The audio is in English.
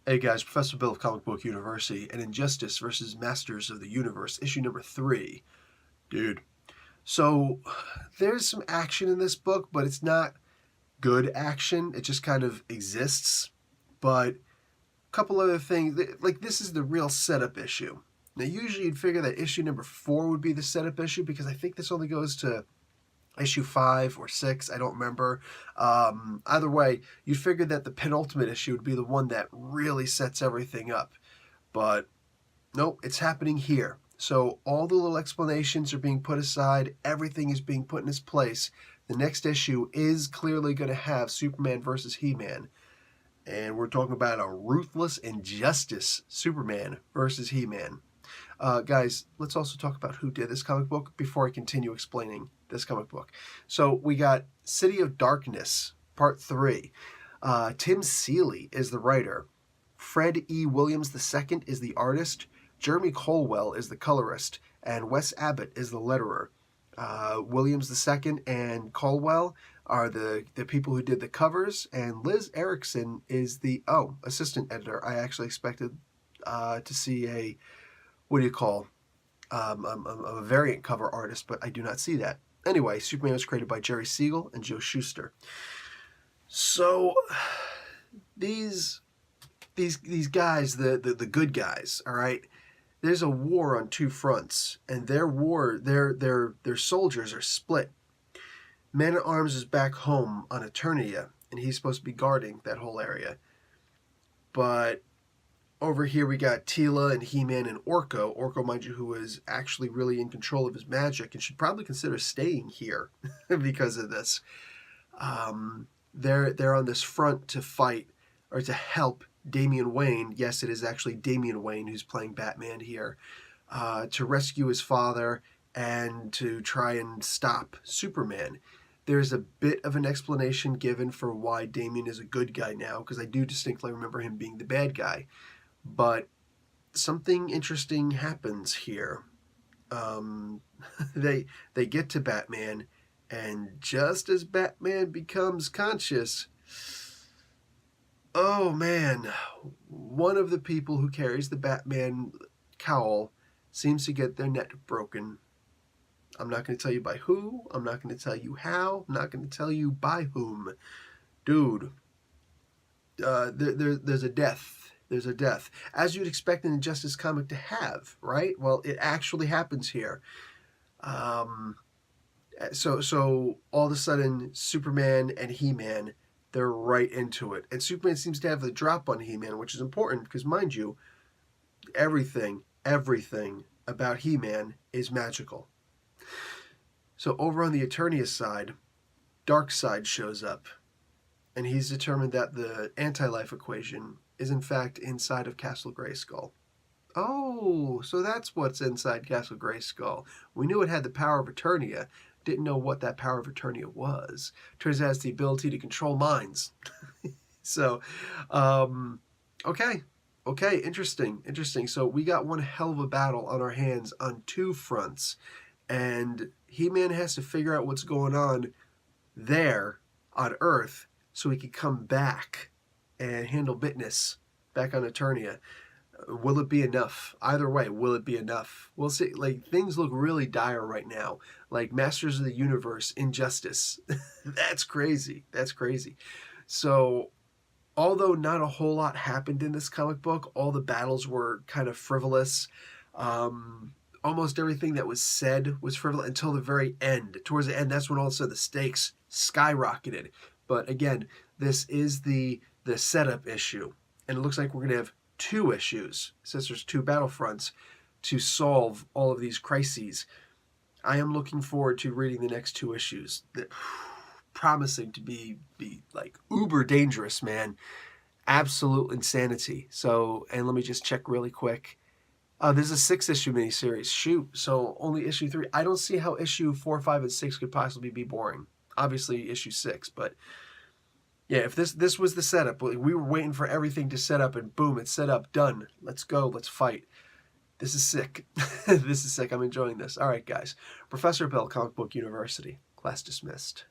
Hey guys, Professor Bill of Comic Book University, and Injustice versus Masters of the Universe, issue number 3. Dude. So, there's some action in this book, but it's not good action. It just kind of exists. But a couple other things, like this is the real setup issue. Now, usually you'd figure that issue number 4 would be the setup issue, because I think this only goes to issue 5 or 6, I don't remember. Either way, you'd figure that the penultimate issue would be the one that really sets everything up. But nope, it's happening here. So all the little explanations are being put aside. Everything is being put in its place. The next issue is clearly going to have Superman versus He-Man. And we're talking about a ruthless injustice Superman versus He-Man. Guys, let's also talk about who did this comic book before I continue explaining this comic book. So we got City of Darkness, Part 3. Tim Seeley is the writer. Fred E. Williams II is the artist. Jeremy Colwell is the colorist. And Wes Abbott is the letterer. Williams II and Colwell are the people who did the covers. And Liz Erickson is the, assistant editor. I actually expected to see a, a variant cover artist, but I do not see that. Anyway, Superman was created by Jerry Siegel and Joe Shuster. So these guys, the good guys, all right, there's a war on two fronts, and their soldiers are split. Man-at-Arms is back home on Eternia, and he's supposed to be guarding that whole area. But over here we got Teela and He-Man and Orko. Orko, mind you, who is actually really in control of his magic and should probably consider staying here because of this. They're on this front to fight, or to help Damian Wayne. Yes, it is actually Damian Wayne who's playing Batman here. To rescue his father and to try and stop Superman. There's a bit of an explanation given for why Damian is a good guy now, because I do distinctly remember him being the bad guy. But something interesting happens here. They get to Batman, and just as Batman becomes conscious, oh man, one of the people who carries the Batman cowl seems to get their neck broken. I'm not going to tell you by who. I'm not going to tell you how. I'm not going to tell you by whom. Dude, there's a death. There's a death, as you'd expect an Injustice comic to have, right? Well, it actually happens here. So all of a sudden, Superman and He-Man, they're right into it. And Superman seems to have the drop on He-Man, which is important because, mind you, everything about He-Man is magical. So over on the Eternia side, Darkseid shows up, and he's determined that the anti-life equation is in fact inside of Castle Grayskull. Oh, so that's what's inside Castle Grayskull. We knew it had the power of Eternia, didn't know what that power of Eternia was. Turns out it's the ability to control minds. So, okay, interesting. So we got one hell of a battle on our hands on two fronts, and He-Man has to figure out what's going on there on Earth so he can come back and handle business back on Eternia. Will it be enough? Either way, will it be enough? We'll see. Like, things look really dire right now. Like Masters of the Universe, Injustice. That's crazy. So, although not a whole lot happened in this comic book, all the battles were kind of frivolous. Almost everything that was said was frivolous until the very end. Towards the end, that's when all of a sudden the stakes skyrocketed. But again, this is the setup issue. And it looks like we're going to have 2 issues, since there's 2 battlefronts, to solve all of these crises. I am looking forward to reading the next 2 issues. That promising to be like uber dangerous, man. Absolute insanity. So, and let me just check really quick. There's a 6-issue miniseries. Shoot, so only issue 3. I don't see how issue 4, 5, and 6 could possibly be boring. Obviously, issue 6, but yeah, if this was the setup, we were waiting for everything to set up, and boom, it's set up, done. Let's go, let's fight. This is sick. This is sick. I'm enjoying this. All right, guys. Professor Bill, Comic Book University. Class dismissed.